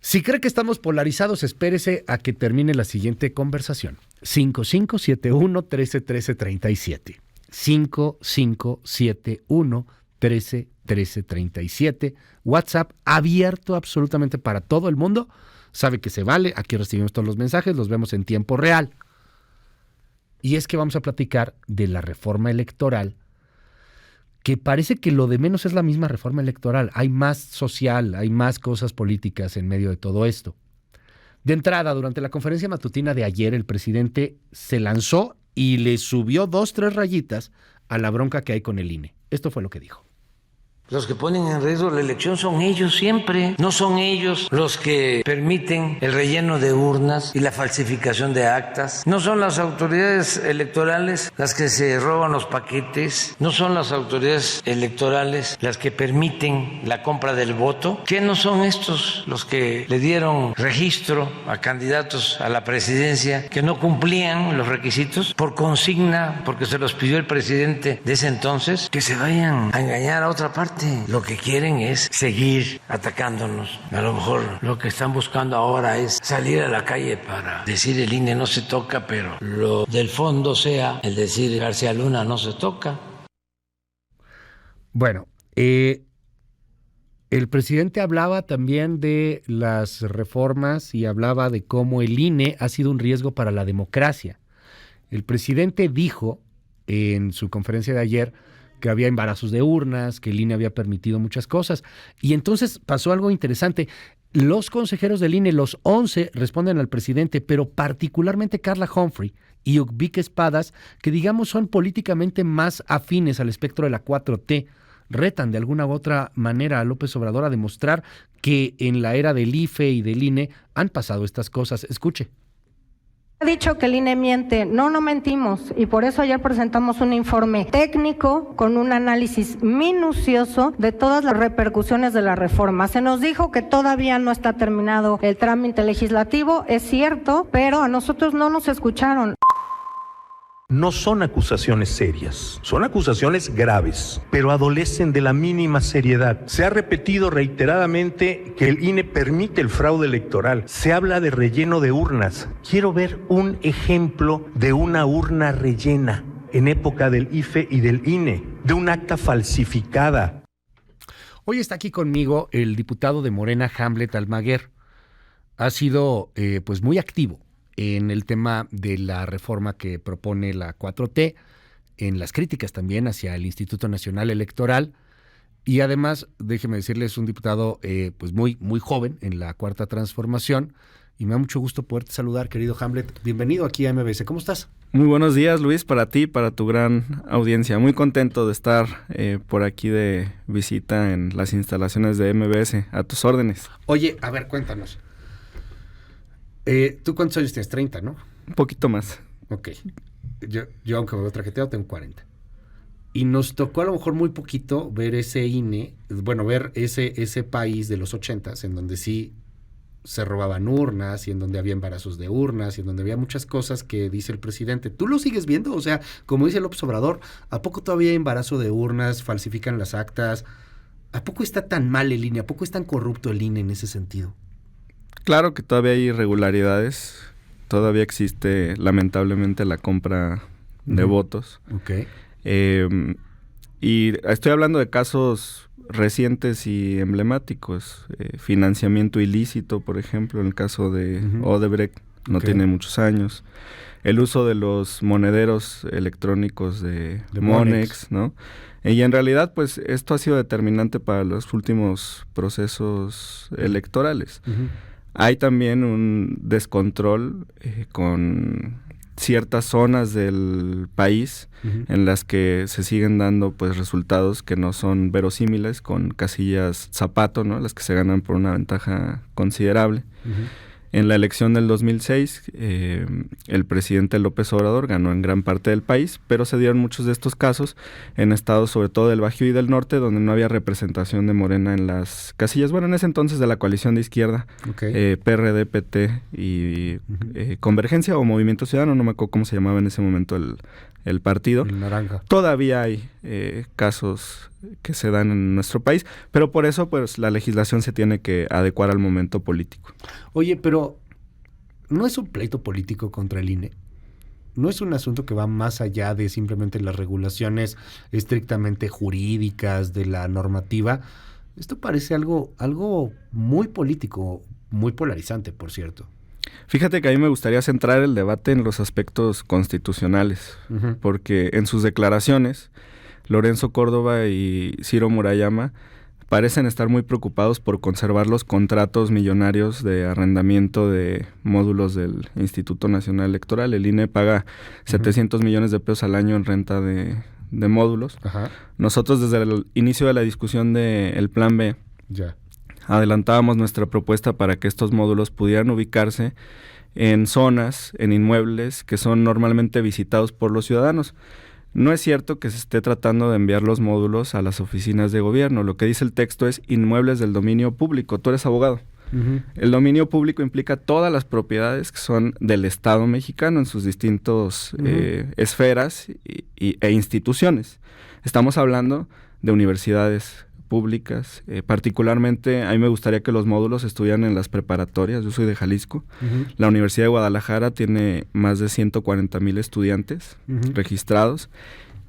Si cree que estamos polarizados, espérese a que termine la siguiente conversación. 5571-131337. 5571-131337. WhatsApp abierto absolutamente para todo el mundo. Sabe que se vale. Aquí recibimos todos los mensajes, los vemos en tiempo real. Y es que vamos a platicar de la reforma electoral, que parece que lo de menos es la misma reforma electoral. Hay más social, hay más cosas políticas en medio de todo esto. De entrada, durante la conferencia matutina de ayer, el presidente se lanzó y le subió 2-3 rayitas a la bronca que hay con el INE. Esto fue lo que dijo. Los que ponen en riesgo la elección son ellos siempre. No son ellos los que permiten el relleno de urnas y la falsificación de actas. No son las autoridades electorales las que se roban los paquetes. No son las autoridades electorales las que permiten la compra del voto. ¿Qué no son estos los que le dieron registro a candidatos a la presidencia que no cumplían los requisitos por consigna, porque se los pidió el presidente de ese entonces? Que se vayan a engañar a otra parte. Lo que quieren es seguir atacándonos. A lo mejor lo que están buscando ahora es salir a la calle para decir el INE no se toca, pero lo del fondo sea el decir García Luna no se toca. Bueno, el presidente hablaba también de las reformas y hablaba de cómo el INE ha sido un riesgo para la democracia. El presidente dijo en su conferencia de ayer que había embarazos de urnas, que el INE había permitido muchas cosas. Y entonces pasó algo interesante. Los consejeros del INE, los 11, responden al presidente, pero particularmente Carla Humphrey y Ubique Espadas, que digamos son políticamente más afines al espectro de la 4T, retan de alguna u otra manera a López Obrador a demostrar que en la era del IFE y del INE han pasado estas cosas. Escuche. Ha dicho que el INE miente. No mentimos, y por eso ayer presentamos un informe técnico con un análisis minucioso de todas las repercusiones de la reforma. Se nos dijo que todavía no está terminado el trámite legislativo, es cierto, pero a nosotros no nos escucharon. No son acusaciones serias, son acusaciones graves, pero adolecen de la mínima seriedad. Se ha repetido reiteradamente que el INE permite el fraude electoral. Se habla de relleno de urnas. Quiero ver un ejemplo de una urna rellena en época del IFE y del INE, de un acta falsificada. Hoy está aquí conmigo el diputado de Morena, Hamlet Almaguer. Ha sido pues muy activo en el tema de la reforma que propone la 4T, en las críticas también hacia el Instituto Nacional Electoral, y además, déjeme decirles, un diputado pues muy joven en la Cuarta Transformación, y me da mucho gusto poderte saludar, querido Hamlet. Bienvenido aquí a MBS. ¿Cómo estás? Muy buenos días, Luis, para ti, para tu gran audiencia. Muy contento de estar por aquí de visita en las instalaciones de MBS. A tus órdenes. Oye, a ver, cuéntanos. ¿Tú cuántos años tienes? 30, ¿no? Un poquito más. Ok. Yo aunque me veo traqueteado, tengo 40. Y nos tocó a lo mejor muy poquito ver ese INE, bueno, ver ese país de los 80s, en donde sí se robaban urnas y en donde había embarazos de urnas y en donde había muchas cosas que dice el presidente. ¿Tú lo sigues viendo? O sea, como dice López Obrador, ¿a poco todavía hay embarazo de urnas? ¿Falsifican las actas? ¿A poco está tan mal el INE? ¿A poco es tan corrupto el INE en ese sentido? Claro que todavía hay irregularidades, todavía existe lamentablemente la compra de votos. Okay. Y estoy hablando de casos recientes y emblemáticos, financiamiento ilícito, por ejemplo, en el caso de Odebrecht, no tiene muchos años, el uso de los monederos electrónicos de Monex, ¿no? Y en realidad, pues, esto ha sido determinante para los últimos procesos electorales. Hay también un descontrol con ciertas zonas del país en las que se siguen dando pues resultados que no son verosímiles, con casillas zapato, ¿no? Las que se ganan por una ventaja considerable. En la elección del 2006, el presidente López Obrador ganó en gran parte del país, pero se dieron muchos de estos casos en estados, sobre todo del Bajío y del Norte, donde no había representación de Morena en las casillas, bueno, en ese entonces de la coalición de izquierda, PRD, PT y Convergencia o Movimiento Ciudadano, no me acuerdo cómo se llamaba en ese momento el partido. El naranja. Todavía hay casos que se dan en nuestro país, pero por eso pues la legislación se tiene que adecuar al momento político. Oye, pero ¿no es un pleito político contra el INE? ¿No es un asunto que va más allá de simplemente las regulaciones estrictamente jurídicas de la normativa? Esto parece algo muy político, muy polarizante, por cierto. Fíjate que a mí me gustaría centrar el debate en los aspectos constitucionales, porque en sus declaraciones, Lorenzo Córdoba y Ciro Murayama parecen estar muy preocupados por conservar los contratos millonarios de arrendamiento de módulos del Instituto Nacional Electoral. El INE paga 700 millones de pesos al año en renta de módulos. Ajá. Nosotros desde el inicio de la discusión del Plan B adelantábamos nuestra propuesta para que estos módulos pudieran ubicarse en zonas, en inmuebles que son normalmente visitados por los ciudadanos. No es cierto que se esté tratando de enviar los módulos a las oficinas de gobierno. Lo que dice el texto es inmuebles del dominio público. Tú eres abogado. El dominio público implica todas las propiedades que son del Estado mexicano en sus distintas esferas e instituciones. Estamos hablando de universidades públicas, particularmente a mí me gustaría que los módulos estuvieran en las preparatorias. Yo soy de Jalisco. La Universidad de Guadalajara tiene más de 140,000 estudiantes registrados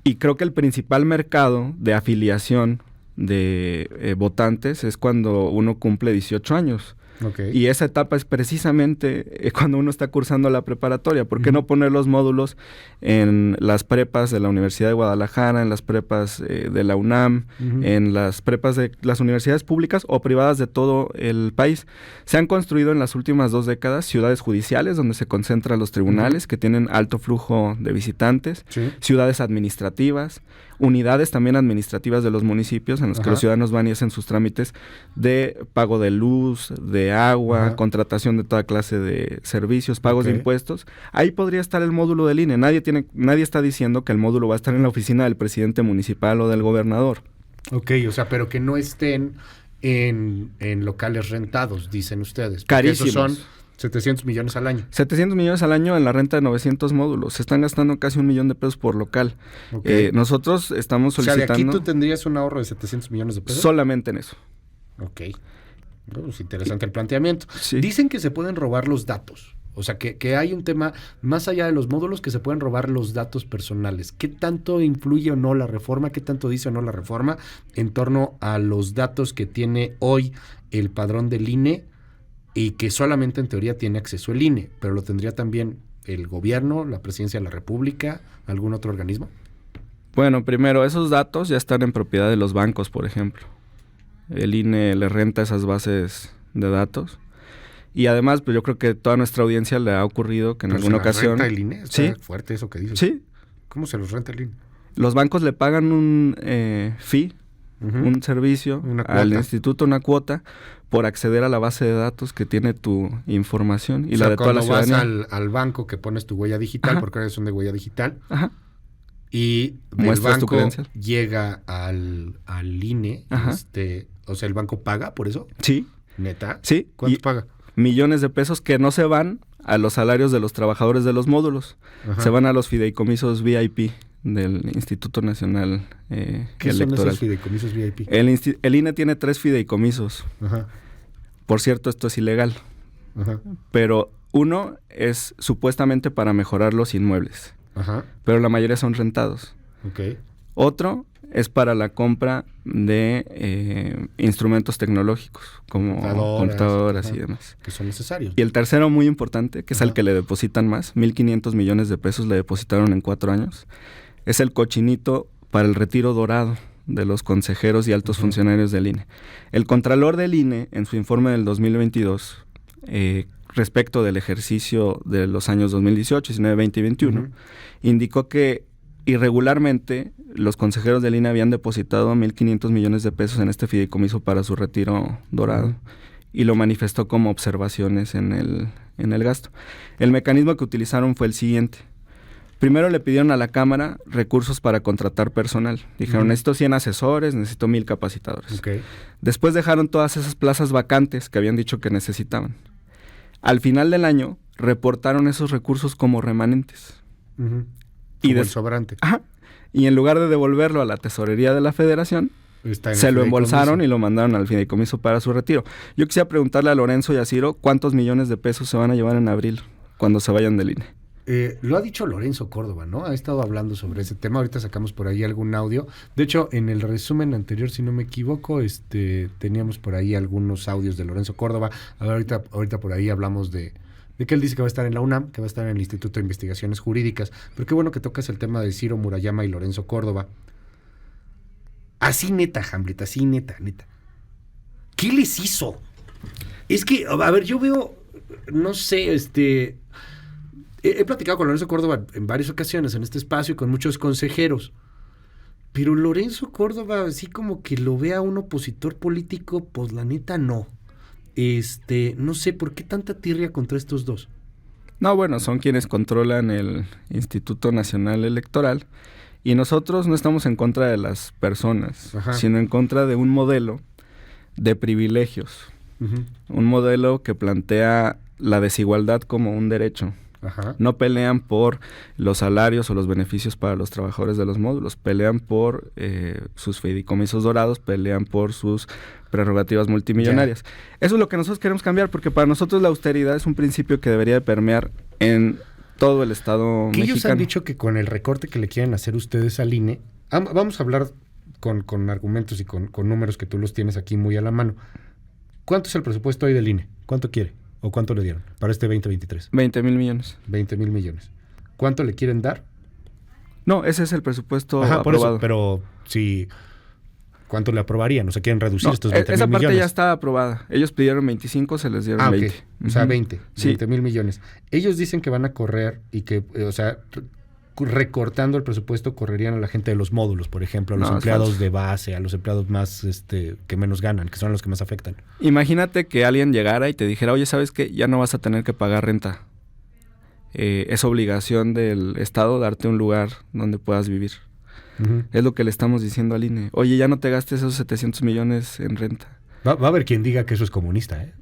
y creo que el principal mercado de afiliación de votantes es cuando uno cumple 18 años. Okay. Y esa etapa es precisamente cuando uno está cursando la preparatoria. ¿Por qué no poner los módulos en las prepas de la Universidad de Guadalajara, en las prepas de la UNAM, en las prepas de las universidades públicas o privadas de todo el país? Se han construido en las últimas 2 décadas ciudades judiciales donde se concentran los tribunales que tienen alto flujo de visitantes, ciudades administrativas, unidades también administrativas de los municipios en los que los ciudadanos van y hacen sus trámites de pago de luz, de agua, contratación de toda clase de servicios, pagos de impuestos. Ahí podría estar el módulo del INE. Nadie está diciendo que el módulo va a estar en la oficina del presidente municipal o del gobernador. Ok, o sea, pero que no estén en locales rentados, dicen ustedes. Carísimos. Esos son 700 millones al año. 700 millones al año en la renta de 900 módulos. Se están gastando casi $1 millón por local. Okay. Nosotros estamos solicitando... O sea, de aquí tú tendrías un ahorro de 700 millones de pesos. Solamente en eso. Ok. Es interesante el planteamiento. Sí. Dicen que se pueden robar los datos. O sea, que hay un tema más allá de los módulos que se pueden robar los datos personales. ¿Qué tanto influye o no la reforma? ¿Qué tanto dice o no la reforma en torno a los datos que tiene hoy el padrón del INE y que solamente en teoría tiene acceso el INE, pero lo tendría también el gobierno, la presidencia de la República, algún otro organismo? Bueno, primero, esos datos ya están en propiedad de los bancos, por ejemplo. El INE le renta esas bases de datos. Y además, pues yo creo que toda nuestra audiencia le ha ocurrido que en alguna ocasión... ¿Renta el INE? Está fuerte eso que dices. Sí. ¿Cómo se los renta el INE? Los bancos le pagan un fee, un servicio al instituto, una cuota, por acceder a la base de datos que tiene tu información y la de toda la ciudadanía. Cuando vas al banco que pones tu huella digital, porque ahora son de huella digital, y el banco llega al INE, o sea, ¿el banco paga por eso? Sí. ¿Neta? Sí. ¿Cuánto paga? Millones de pesos que no se van a los salarios de los trabajadores de los módulos. Se van a los fideicomisos VIP del Instituto Nacional Electoral. ¿Qué son esos fideicomisos VIP? El INE tiene 3 fideicomisos. Por cierto, esto es ilegal. Pero uno es supuestamente para mejorar los inmuebles. Pero la mayoría son rentados. Otro es para la compra de instrumentos tecnológicos, como computadoras y demás. Que son necesarios. Y el tercero, muy importante, que es al que le depositan más, 1,500 millones de pesos le depositaron en 4 años, es el cochinito para el retiro dorado de los consejeros y altos funcionarios del INE. El Contralor del INE, en su informe del 2022, respecto del ejercicio de los años 2018, 19, 20 y 21, indicó que irregularmente los consejeros del INE habían depositado 1,500 millones de pesos en este fideicomiso para su retiro dorado y lo manifestó como observaciones en el gasto. El mecanismo que utilizaron fue el siguiente. Primero le pidieron a la Cámara recursos para contratar personal. Dijeron, necesito 100 asesores, necesito 1,000 capacitadores. Después dejaron todas esas plazas vacantes que habían dicho que necesitaban. Al final del año, reportaron esos recursos como remanentes. Y el sobrante. Ajá. Y en lugar de devolverlo a la tesorería de la Federación, se lo embolsaron y lo mandaron al fideicomiso para su retiro. Yo quisiera preguntarle a Lorenzo y a Ciro cuántos millones de pesos se van a llevar en abril cuando se vayan del INE. Lo ha dicho Lorenzo Córdoba, ¿no? Ha estado hablando sobre ese tema. Ahorita sacamos por ahí algún audio. De hecho, en el resumen anterior, si no me equivoco, teníamos por ahí algunos audios de Lorenzo Córdoba. A ver, ahorita por ahí hablamos de que él dice que va a estar en la UNAM, que va a estar en el Instituto de Investigaciones Jurídicas. Pero qué bueno que tocas el tema de Ciro Murayama y Lorenzo Córdoba. Así neta, Hamlet, así neta. ¿Qué les hizo? Es que, a ver, yo veo, no sé, he platicado con Lorenzo Córdoba en varias ocasiones en este espacio y con muchos consejeros. Pero Lorenzo Córdoba, así como que lo ve a un opositor político, pues la neta no. No sé, ¿por qué tanta tirria contra estos dos? No, bueno, son quienes controlan el Instituto Nacional Electoral y nosotros no estamos en contra de las personas, sino en contra de un modelo de privilegios. Uh-huh. Un modelo que plantea la desigualdad como un derecho. Ajá. No pelean por los salarios o los beneficios para los trabajadores de los módulos, pelean por sus fideicomisos dorados, pelean por sus prerrogativas multimillonarias. Eso es lo que nosotros queremos cambiar, porque para nosotros la austeridad es un principio que debería de permear en todo el Estado mexicano. Ellos han dicho que con el recorte que le quieren hacer ustedes al INE, vamos a hablar con argumentos y con números que tú los tienes aquí muy a la mano. ¿Cuánto es el presupuesto hoy del INE? ¿Cuánto quiere? ¿O cuánto le dieron para este 2023? 20,000 millones. 20,000 millones. ¿Cuánto le quieren dar? No, ese es el presupuesto aprobado. Por eso, pero si... ¿Cuánto le aprobarían? ¿O se quieren reducir estos 20,000 millones? Esa parte ya está aprobada. Ellos pidieron 25, se les dieron 20. Okay. O sea, 20,000 millones. Ellos dicen que van a correr y que, recortando el presupuesto, correrían a la gente de los módulos, por ejemplo, a los empleados de base, a los empleados más que menos ganan, que son los que más afectan. Imagínate que alguien llegara y te dijera, oye, ¿sabes qué? Ya no vas a tener que pagar renta. Es obligación del Estado darte un lugar donde puedas vivir. Uh-huh. Es lo que le estamos diciendo al INE. Oye, ya no te gastes esos 700 millones en renta. Va a haber quien diga que eso es comunista, ¿eh?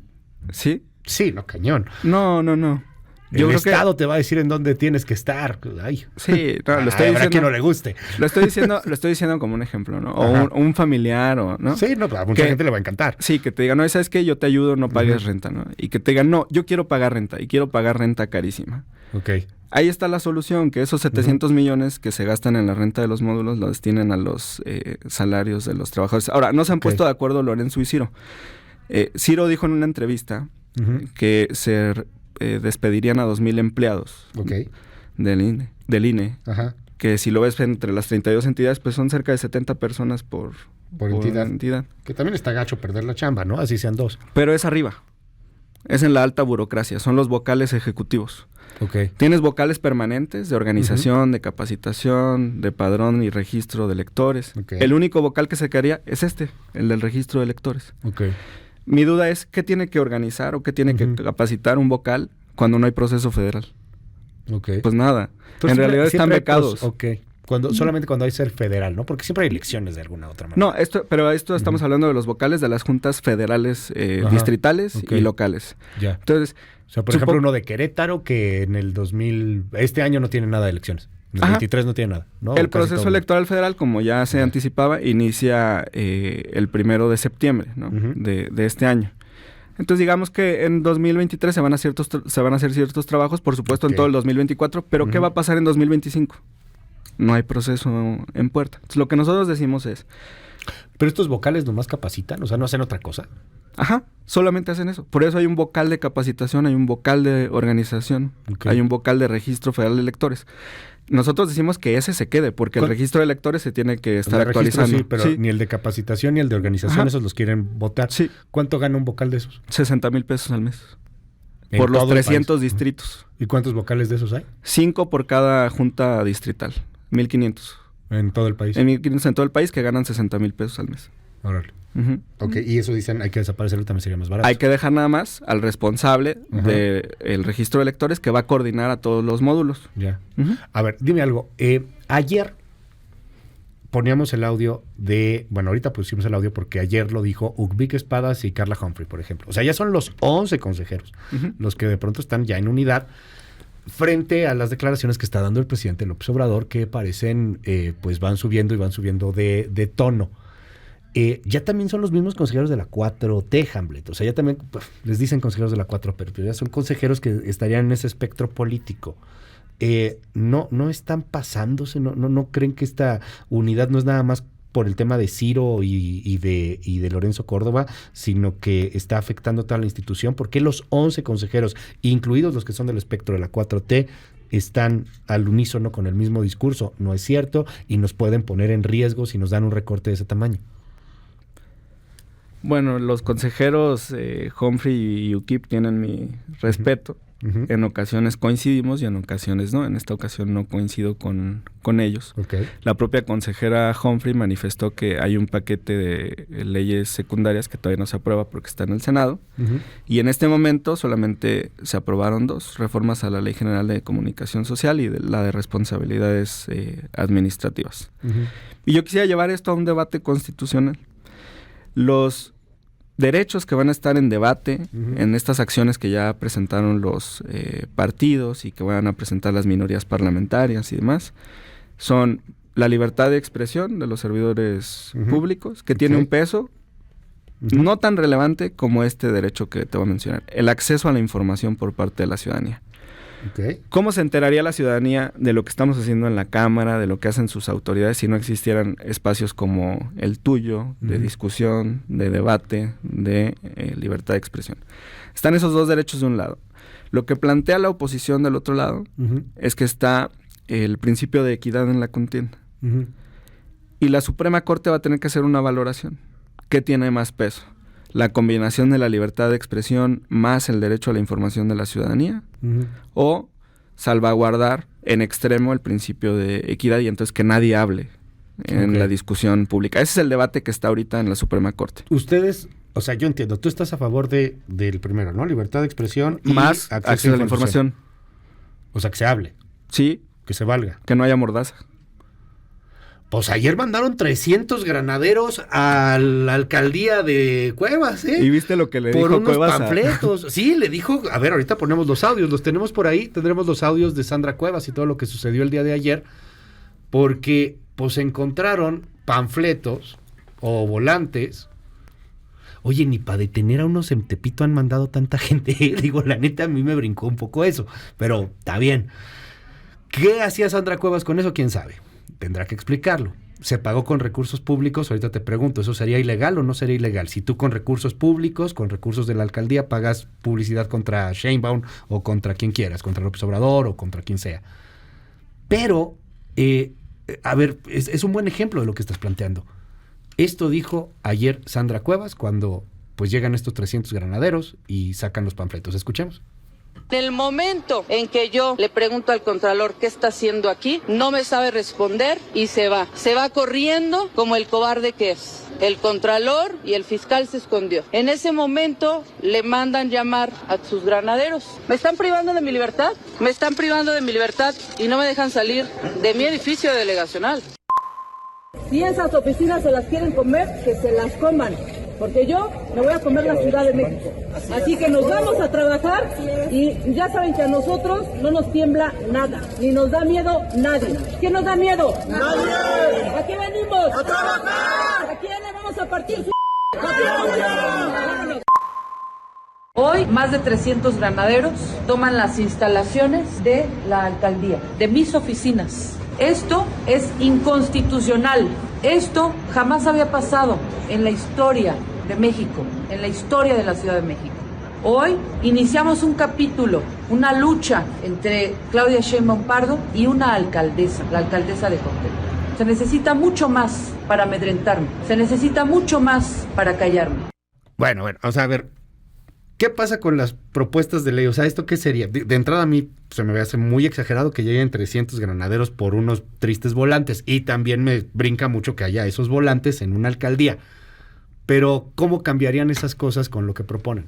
¿Sí? Sí, no, cañón. No. El Estado te va a decir en dónde tienes que estar. Ay. Sí, no, lo estoy diciendo. Habrá quien no le guste. Lo estoy diciendo como un ejemplo, ¿no? O un familiar, ¿no? Sí, no, a mucha gente le va a encantar. Sí, que te digan, no, ¿sabes qué? Yo te ayudo, no pagues renta, ¿no? Y que te digan, no, yo quiero pagar renta y quiero pagar renta carísima. Ok. Ahí está la solución, que esos 700 millones que se gastan en la renta de los módulos los destinen a los salarios de los trabajadores. Ahora, no se han puesto de acuerdo Lorenzo y Ciro. Ciro dijo en una entrevista que se despedirían a 2,000 empleados del INE. Ajá. Que si lo ves entre las 32 entidades, pues son cerca de 70 personas por entidad. Que también está gacho perder la chamba, ¿no? Así sean dos. Pero es arriba. Es en la alta burocracia. Son los vocales ejecutivos. Okay. Tienes vocales permanentes de organización, de capacitación, de padrón y registro de electores. Okay. El único vocal que se quedaría es el del registro de electores. Okay. Mi duda es, ¿qué tiene que organizar o qué tiene que capacitar un vocal cuando no hay proceso federal? Okay. Pues nada. Entonces, en realidad están becados. Solamente cuando hay ser federal, ¿no? Porque siempre hay elecciones de alguna otra manera. No, pero estamos hablando de los vocales de las juntas federales distritales y locales. Ya. Entonces, o sea, por ejemplo, uno de Querétaro que en el 2000... Este año no tiene nada de elecciones. En el 23 no tiene nada, ¿no? El proceso electoral federal, como ya se anticipaba, inicia el 1 de septiembre, ¿no? De este año. Entonces, digamos que en 2023 se van a hacer ciertos trabajos, por supuesto, en todo el 2024, pero ¿qué va a pasar en 2025? No hay proceso en puerta. Entonces, lo que nosotros decimos es... ¿Pero estos vocales nomás capacitan? O sea, ¿no hacen otra cosa? Ajá, solamente hacen eso. Por eso hay un vocal de capacitación, hay un vocal de organización, hay un vocal de registro federal de electores. Nosotros decimos que ese se quede, porque el registro de electores se tiene que estar actualizando. Sí, pero ni el de capacitación ni el de organización, esos los quieren votar. Sí. ¿Cuánto gana un vocal de esos? 60,000 pesos al mes. Por los 300 distritos. ¿Y cuántos vocales de esos hay? 5 por cada junta distrital. 1,500. ¿En todo el país? 1,500 en todo el país, que ganan 60,000 pesos al mes. Órale. Ok, y eso dicen, hay que desaparecerlo, también sería más barato. Hay que dejar nada más al responsable del registro de electores, que va a coordinar a todos los módulos. Ya. A ver, dime algo. Ayer poníamos el audio de... Bueno, ahorita pusimos el audio porque ayer lo dijo Ucbic Espadas y Carla Humphrey, por ejemplo. O sea, ya son los 11 consejeros los que de pronto están ya en unidad frente a las declaraciones que está dando el presidente López Obrador, que parecen, pues van subiendo de tono. Ya también son los mismos consejeros de la 4T, Hamlet. O sea, ya también les dicen consejeros de la 4T, pero ya son consejeros que estarían en ese espectro político. No están pasándose, no creen que esta unidad no es nada más por el tema de Ciro y de Lorenzo Córdoba, sino que está afectando a toda la institución. ¿Por qué los 11 consejeros, incluidos los que son del espectro de la 4T, están al unísono con el mismo discurso? No es cierto, y nos pueden poner en riesgo si nos dan un recorte de ese tamaño. Bueno, los consejeros Humphrey y Ukip tienen mi respeto. Uh-huh. En ocasiones coincidimos y en ocasiones no. En esta ocasión no coincido con ellos. Okay. La propia consejera Humphrey manifestó que hay un paquete de leyes secundarias que todavía no se aprueba porque está en el Senado. Uh-huh. Y en este momento solamente se aprobaron 2 reformas a la Ley General de Comunicación Social y la de responsabilidades administrativas. Uh-huh. Y yo quisiera llevar esto a un debate constitucional. Los derechos que van a estar en debate en estas acciones que ya presentaron los partidos y que van a presentar las minorías parlamentarias y demás, son la libertad de expresión de los servidores públicos, que tiene un peso no tan relevante como este derecho que te voy a mencionar, el acceso a la información por parte de la ciudadanía. Okay. ¿Cómo se enteraría la ciudadanía de lo que estamos haciendo en la Cámara, de lo que hacen sus autoridades, si no existieran espacios como el tuyo, de discusión, de debate, de libertad de expresión? Están esos 2 derechos de un lado. Lo que plantea la oposición del otro lado es que está el principio de equidad en la contienda. Y la Suprema Corte va a tener que hacer una valoración. ¿Qué tiene más peso? ¿La combinación de la libertad de expresión más el derecho a la información de la ciudadanía? ¿O salvaguardar en extremo el principio de equidad y entonces que nadie hable en la discusión pública? Ese es el debate que está ahorita en la Suprema Corte. Ustedes, o sea, yo entiendo, tú estás a favor del primero, ¿no? Libertad de expresión y más acceso a la información. O sea, que se hable. Sí. Que se valga. Que no haya mordaza. Pues ayer mandaron 300 granaderos a la alcaldía de Cuevas, ¿eh? ¿Y viste lo que le por dijo unos Cuevas? Panfletos. Sí, le dijo, a ver, ahorita ponemos los audios, los tenemos por ahí, tendremos los audios de Sandra Cuevas y todo lo que sucedió el día de ayer, porque pues encontraron panfletos o volantes. Oye, ni para detener a unos en Tepito han mandado tanta gente. Digo, la neta, a mí me brincó un poco eso, pero está bien. ¿Qué hacía Sandra Cuevas con eso? ¿Quién sabe? Tendrá que explicarlo. Se pagó con recursos públicos. Ahorita te pregunto, ¿eso sería ilegal o no sería ilegal? Si tú con recursos públicos, con recursos de la alcaldía, pagas publicidad contra Sheinbaum o contra quien quieras, contra López Obrador o contra quien sea. Pero, a ver, es un buen ejemplo de lo que estás planteando. Esto dijo ayer Sandra Cuevas cuando pues llegan estos 300 granaderos y sacan los panfletos. Escuchemos. En el momento en que yo le pregunto al contralor qué está haciendo aquí, no me sabe responder y se va corriendo como el cobarde que es. El contralor y el fiscal se escondió. En ese momento le mandan llamar a sus granaderos. ¿Me están privando de mi libertad? Me están privando de mi libertad y no me dejan salir de mi edificio delegacional. Si esas oficinas se las quieren comer, que se las coman. Porque yo me voy a comer la Ciudad de México. Así que nos vamos a trabajar y ya saben que a nosotros no nos tiembla nada, ni nos da miedo nadie. ¿Quién nos da miedo? ¡Nadie! ¿A qué venimos? ¡A trabajar! ¿A quién le vamos a partir su...? Hoy, más de 300 granaderos toman las instalaciones de la alcaldía, de mis oficinas. Esto es inconstitucional. Esto jamás había pasado en la historia de México, en la historia de la Ciudad de México. Hoy iniciamos un capítulo, una lucha entre Claudia Sheinbaum Pardo y una alcaldesa, la alcaldesa de Cuauhtémoc. Se necesita mucho más para amedrentarme, se necesita mucho más para callarme. Bueno, o sea, a ver, ¿qué pasa con las propuestas de ley? O sea, ¿esto qué sería? De entrada a mí se me hace muy exagerado que lleguen 300 granaderos por unos tristes volantes. Y también me brinca mucho que haya esos volantes en una alcaldía. Pero, ¿cómo cambiarían esas cosas con lo que proponen?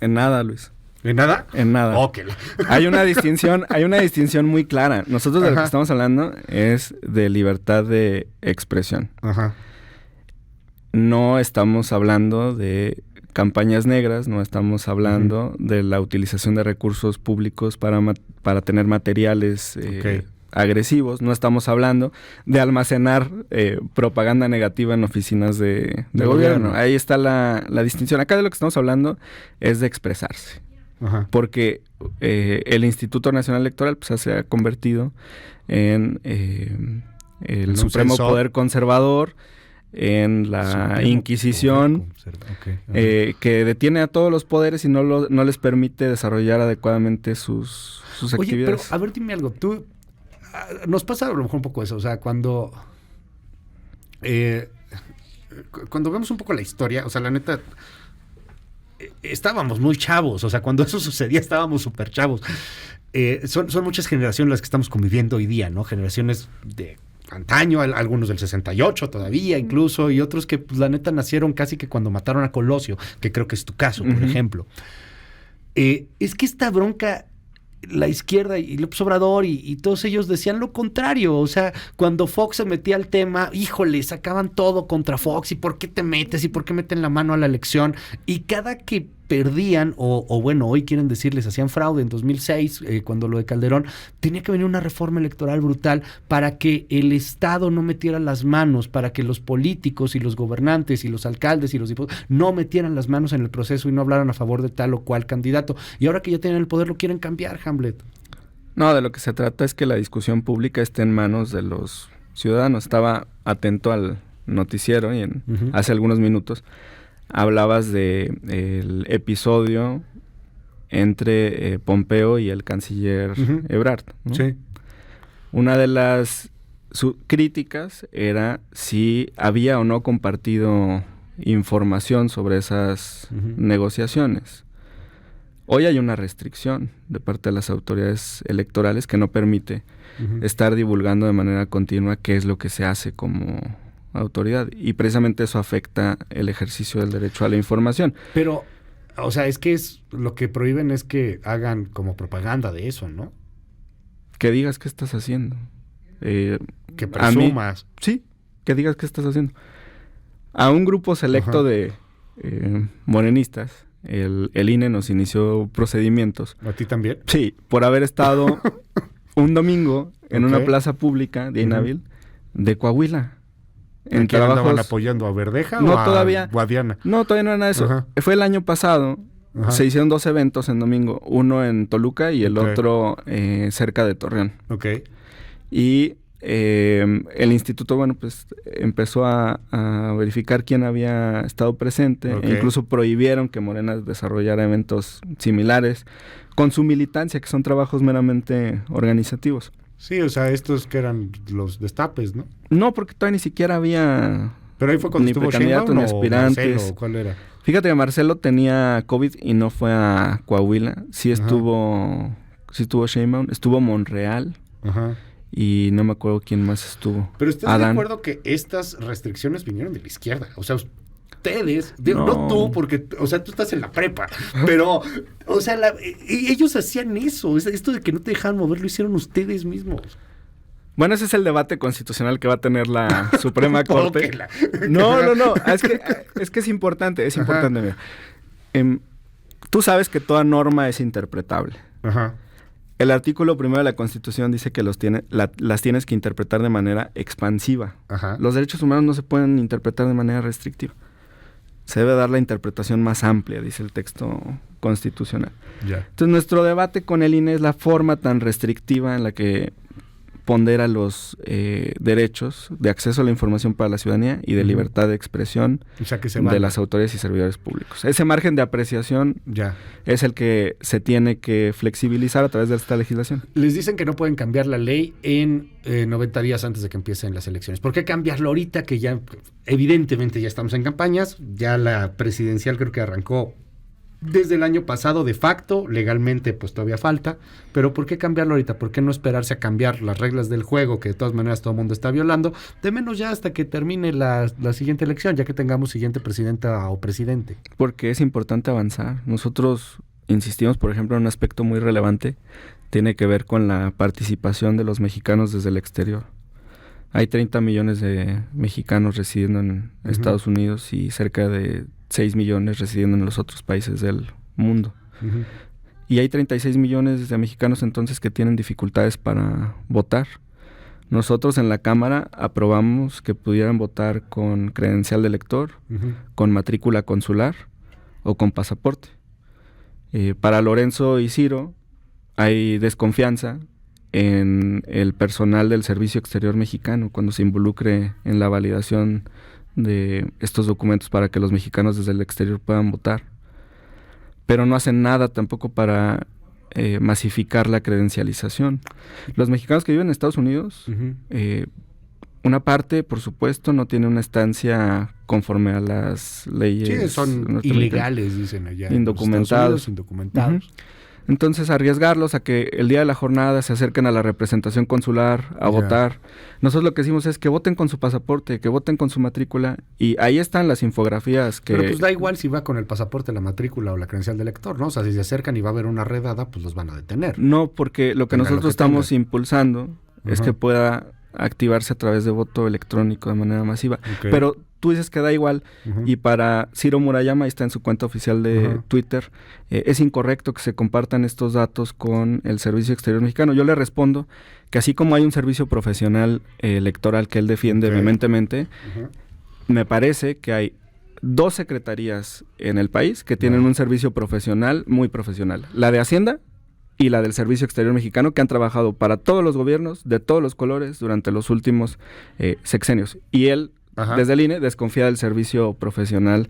En nada, Luis. ¿En nada? En nada. Okay. Hay una distinción muy clara. Nosotros de lo que estamos hablando es de libertad de expresión. Ajá. No estamos hablando de campañas negras, no estamos hablando de la utilización de recursos públicos para tener materiales agresivos, no estamos hablando de almacenar propaganda negativa en oficinas de gobierno. Ahí está la distinción. Acá de lo que estamos hablando es de expresarse. Ajá. Porque el Instituto Nacional Electoral pues, se ha convertido en el Supremo Poder Conservador, en la Inquisición, que detiene a todos los poderes y no les permite desarrollar adecuadamente sus actividades. Pero a ver, dime algo, tú, nos pasa a lo mejor un poco eso, o sea, cuando vemos un poco la historia, o sea, la neta, estábamos muy chavos, o sea, cuando eso sucedía estábamos súper chavos. Son muchas generaciones las que estamos conviviendo hoy día, ¿no? Generaciones de antaño, algunos del 68 todavía incluso, y otros que pues, la neta nacieron casi que cuando mataron a Colosio, que creo que es tu caso, por ejemplo. Es que esta bronca, la izquierda y López Obrador y todos ellos decían lo contrario, o sea, cuando Fox se metía al tema, híjole, sacaban todo contra Fox, y por qué te metes, y por qué meten la mano a la elección, y cada que perdían, o bueno, hoy quieren decirles, hacían fraude en 2006, cuando lo de Calderón, tenía que venir una reforma electoral brutal para que el Estado no metiera las manos, para que los políticos y los gobernantes y los alcaldes y los diputados no metieran las manos en el proceso y no hablaran a favor de tal o cual candidato. Y ahora que ya tienen el poder lo quieren cambiar, Hamlet. No, de lo que se trata es que la discusión pública esté en manos de los ciudadanos. Estaba atento al noticiero y hace algunos minutos hablabas de el episodio entre Pompeo y el canciller Ebrard, ¿no? Sí. Una de las críticas era si había o no compartido información sobre esas negociaciones. Hoy hay una restricción de parte de las autoridades electorales que no permite estar divulgando de manera continua qué es lo que se hace como autoridad, y precisamente eso afecta el ejercicio del derecho a la información. Pero, o sea, es que lo que prohíben es que hagan como propaganda de eso, ¿no? Que digas qué estás haciendo. Que presumas. Sí, que digas qué estás haciendo. A un grupo selecto de morenistas, el INE nos inició procedimientos. ¿A ti también? Sí, por haber estado un domingo en una plaza pública de Inhábil de Coahuila. ¿En qué andaban apoyando a Verdeja o a Guadiana? No, todavía no era nada de eso. Fue el año pasado. Se hicieron 2 eventos en domingo. Uno en Toluca y el otro cerca de Torreón. Y el instituto, bueno, pues empezó a verificar quién había estado presente. E incluso prohibieron que Morena desarrollara eventos similares con su militancia, que son trabajos meramente organizativos. Sí, o sea, estos que eran los destapes, ¿no? No, porque todavía ni siquiera había... Pero ahí fue cuando ni precandidatos ni aspirantes. Marcelo, ¿cuál era? Fíjate que Marcelo tenía COVID y no fue a Coahuila. Sí estuvo Sheinbaum, estuvo Monreal. Y no me acuerdo quién más estuvo. Pero ¿estás de acuerdo que estas restricciones vinieron de la izquierda? O sea, ustedes, no tú, porque, o sea, tú estás en la prepa, pero, o sea, ellos hacían eso, esto de que no te dejaban mover, lo hicieron ustedes mismos. Bueno, ese es el debate constitucional que va a tener la Suprema Corte. No, es que es importante, mira. Tú sabes que toda norma es interpretable. El artículo 1 de la Constitución dice que las tienes que interpretar de manera expansiva. Los derechos humanos no se pueden interpretar de manera restrictiva. Se debe dar la interpretación más amplia, dice el texto constitucional. Entonces, nuestro debate con el INE es la forma tan restrictiva en la que pondera los derechos de acceso a la información para la ciudadanía y de libertad de expresión de las autoridades y servidores públicos. Ese margen de apreciación es el que se tiene que flexibilizar a través de esta legislación. Les dicen que no pueden cambiar la ley en 90 días antes de que empiecen las elecciones. ¿Por qué cambiarlo ahorita que ya, evidentemente ya estamos en campañas? Ya la presidencial creo que arrancó desde el año pasado de facto, legalmente pues todavía falta, pero ¿por qué cambiarlo ahorita? ¿Por qué no esperarse a cambiar las reglas del juego que de todas maneras todo el mundo está violando? De menos ya hasta que termine la siguiente elección, ya que tengamos siguiente presidenta o presidente. Porque es importante avanzar. Nosotros insistimos, por ejemplo, en un aspecto muy relevante, tiene que ver con la participación de los mexicanos desde el exterior. Hay 30 millones de mexicanos residiendo en Estados Unidos y cerca de 6 millones residiendo en los otros países del mundo. Uh-huh. Y hay 36 millones de mexicanos entonces que tienen dificultades para votar. Nosotros en la Cámara aprobamos que pudieran votar con credencial de elector, uh-huh, con matrícula consular o con pasaporte. Para Lorenzo y Ciro hay desconfianza en el personal del Servicio Exterior Mexicano cuando se involucre en la validación de estos documentos para que los mexicanos desde el exterior puedan votar. Pero no hacen nada tampoco para masificar la credencialización. Los mexicanos que viven en Estados Unidos, uh-huh, una parte, por supuesto, no tiene una estancia conforme a las leyes. Sí, son ilegales, dicen allá. Indocumentados. Indocumentados. Uh-huh. Entonces, arriesgarlos a que el día de la jornada se acerquen a la representación consular a votar. Nosotros lo que decimos es que voten con su pasaporte, que voten con su matrícula, y ahí están las infografías que... Pero pues da igual si va con el pasaporte, la matrícula o la credencial de elector, ¿no? O sea, si se acercan y va a haber una redada, pues los van a detener. No, porque lo que nosotros estamos impulsando es que pueda activarse a través de voto electrónico de manera masiva. Okay. Pero tú dices que da igual, y para Ciro Murayama, ahí está en su cuenta oficial de Twitter, es incorrecto que se compartan estos datos con el Servicio Exterior Mexicano. Yo le respondo que así como hay un servicio profesional electoral que él defiende vehementemente, me parece que hay 2 secretarías en el país que tienen un servicio profesional muy profesional. La de Hacienda y la del Servicio Exterior Mexicano, que han trabajado para todos los gobiernos, de todos los colores, durante los últimos sexenios. Y él, desde el INE, desconfía del servicio profesional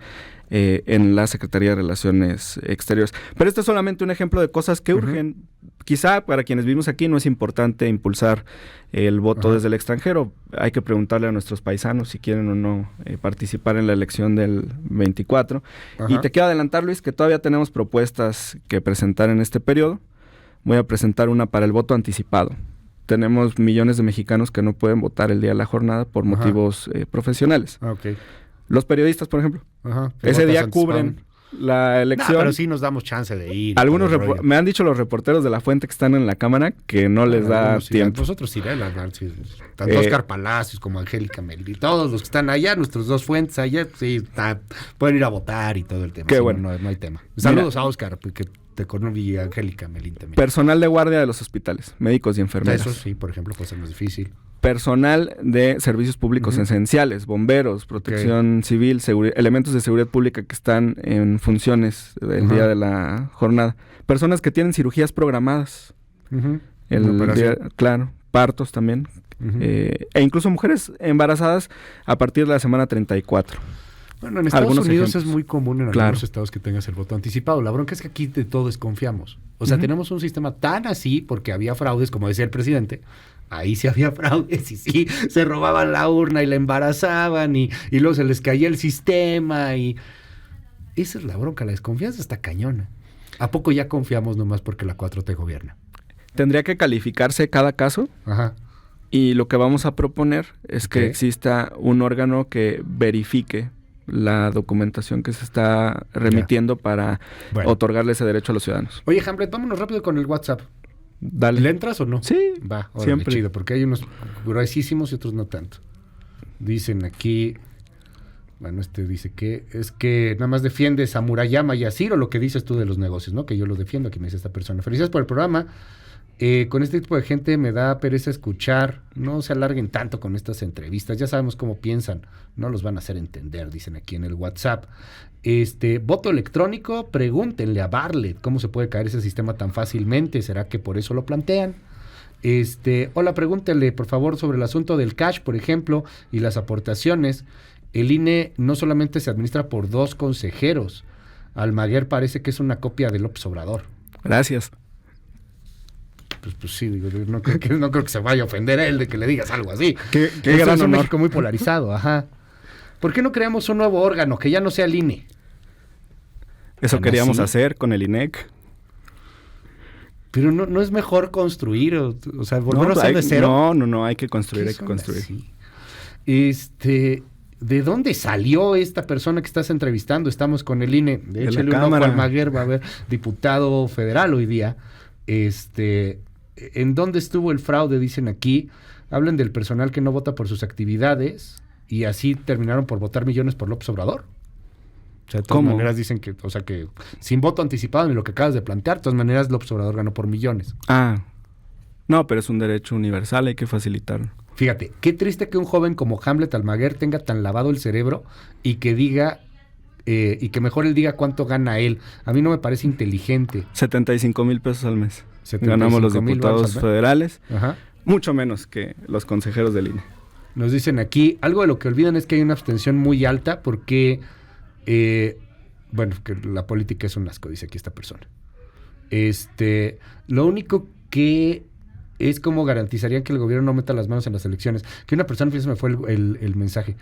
en la Secretaría de Relaciones Exteriores. Pero este es solamente un ejemplo de cosas que urgen. Quizá para quienes vivimos aquí no es importante impulsar el voto desde el extranjero. Hay que preguntarle a nuestros paisanos si quieren o no participar en la elección del 24. Y te quiero adelantar, Luis, que todavía tenemos propuestas que presentar en este periodo. Voy a presentar una para el voto anticipado. Tenemos millones de mexicanos que no pueden votar el día de la jornada por motivos profesionales. Okay. Los periodistas, por ejemplo, ese día cubren la elección. Pero sí nos damos chance de ir. Algunos me han dicho los reporteros de La Fuente que están en la Cámara que no les da tiempo. Nosotros iremos, tanto Oscar Palacios como Angélica Melí, todos los que están allá, nuestros 2 fuentes allá, sí, pueden ir a votar y todo el tema. Qué sí, bueno. No hay tema. Saludos a Oscar, porque te conocí a Angélica Melín también. Personal de guardia de los hospitales, médicos y enfermeras. Eso sí, por ejemplo, puede ser más difícil. Personal de servicios públicos esenciales, bomberos, protección civil, elementos de seguridad pública que están en funciones el día de la jornada. Personas que tienen cirugías programadas. Claro, partos también. E incluso mujeres embarazadas a partir de la semana 34. Bueno, en Estados Unidos es muy común en algunos estados que tengas el voto anticipado. La bronca es que aquí de todo desconfiamos. O sea, tenemos un sistema tan así porque había fraudes, como decía el presidente. Ahí sí había fraudes y sí, se robaban la urna y la embarazaban y luego se les caía el sistema y... Esa es la bronca, la desconfianza está cañona. ¿A poco ya confiamos nomás porque la 4T gobierna? Tendría que calificarse cada caso. Y lo que vamos a proponer es que exista un órgano que verifique la documentación que se está remitiendo para otorgarle ese derecho a los ciudadanos. Oye, Hamlet, vámonos rápido con el WhatsApp. Dale. ¿Le entras o no? Sí. Va, órale, siempre. Chido, porque hay unos gruesísimos y otros no tanto. Dicen aquí, bueno, dice que es que nada más defiendes a Murayama y a Ciro, lo que dices tú de los negocios, ¿no? Que yo lo defiendo, aquí me dice esta persona. Felicidades por el programa. Con este tipo de gente me da pereza escuchar, no se alarguen tanto con estas entrevistas, ya sabemos cómo piensan, no los van a hacer entender, dicen aquí en el WhatsApp. Voto electrónico, pregúntenle a Bartlett cómo se puede caer ese sistema tan fácilmente, ¿será que por eso lo plantean? Hola, pregúntenle por favor sobre el asunto del cash, por ejemplo, y las aportaciones. El INE no solamente se administra por 2 consejeros, Almaguer parece que es una copia de López Obrador. Gracias. Pues sí, digo, no creo que se vaya a ofender él de que le digas algo así. Qué gran es un honor. México muy polarizado, ¿Por qué no creamos un nuevo órgano que ya no sea el INE? Eso queríamos hacer con el INEC. Pero no es mejor construir, o sea, volver a hacer de cero. No, hay que construir, hay que construir. ¿De dónde salió esta persona que estás entrevistando? Estamos con el INE. De échale la un ojo Cámara. a Almaguer, va a haber diputado federal hoy día. ¿En dónde estuvo el fraude? Dicen aquí. Hablan del personal que no vota por sus actividades y así terminaron por votar millones por López Obrador. sea, de todas maneras dicen que, o sea, que sin voto anticipado ni lo que acabas de plantear, de todas maneras López Obrador ganó por millones. No, pero es un derecho universal, hay que facilitarlo. Fíjate, qué triste que un joven como Hamlet Almaguer tenga tan lavado el cerebro y que diga, y que mejor él diga cuánto gana él. A mí no me parece inteligente. 75,000 pesos al mes. Ganamos los diputados federales, mucho menos que los consejeros del INE. Nos dicen aquí, algo de lo que olvidan es que hay una abstención muy alta porque, bueno, que la política es un asco, dice aquí esta persona. Lo único que es como garantizarían que el gobierno no meta las manos en las elecciones. Que una persona, fíjese, me fue el mensaje,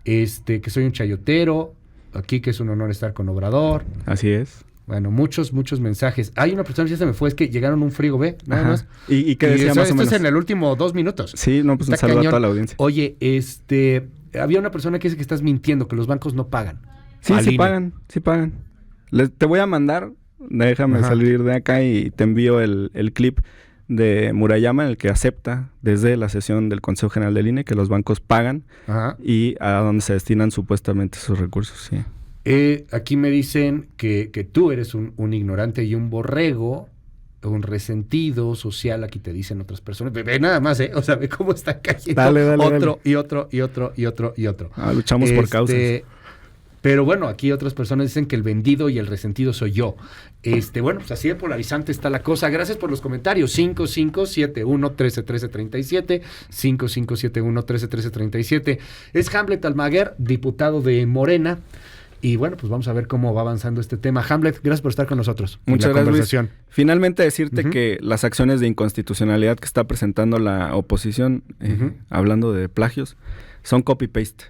que soy un chayotero, aquí que es un honor estar con Obrador. Así es. Bueno, muchos mensajes. Hay una persona que ya se me fue, es que llegaron un frigo B, nada más. ¿Y qué decía más o menos? Esto es en el último 2 minutos. Sí, no, pues un saludo a toda la audiencia. Oye, había una persona que dice que estás mintiendo, que los bancos no pagan. Sí pagan. Te voy a mandar, déjame salir de acá y te envío el clip de Murayama, en el que acepta desde la sesión del Consejo General del INE que los bancos pagan y a dónde se destinan supuestamente sus recursos, sí. Aquí me dicen que tú eres un ignorante y un borrego, un resentido social. Aquí te dicen otras personas. Ve nada más, o sea, ve cómo está cayendo dale. Y otro. Luchamos por causas. Pero bueno, aquí otras personas dicen que el vendido y el resentido soy yo. Bueno, pues así de polarizante está la cosa. Gracias por los comentarios. 5571-131337. 5571-131337. Es Hamlet Almaguer, diputado de Morena. Y bueno, pues vamos a ver cómo va avanzando este tema. Hamlet, gracias por estar con nosotros. Muchas gracias, Luis. Finalmente decirte que las acciones de inconstitucionalidad que está presentando la oposición, hablando de plagios, son copy-paste.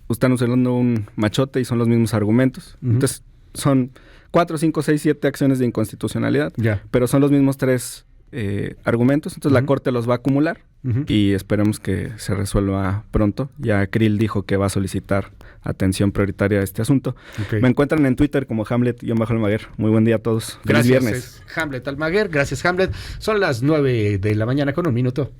Están usando un machote y son los mismos argumentos. Entonces, son 4, 5, 6, 7 acciones de inconstitucionalidad, pero son los mismos 3 argumentos. Entonces, la Corte los va a acumular y esperemos que se resuelva pronto. Ya Krill dijo que va a solicitar atención prioritaria a este asunto. Me encuentran en Twitter como Hamlet-Almaguer. Muy buen día a todos. Gracias, Feliz viernes. Hamlet Almaguer. Gracias, Hamlet. Son las 9 de la mañana con 1 minuto.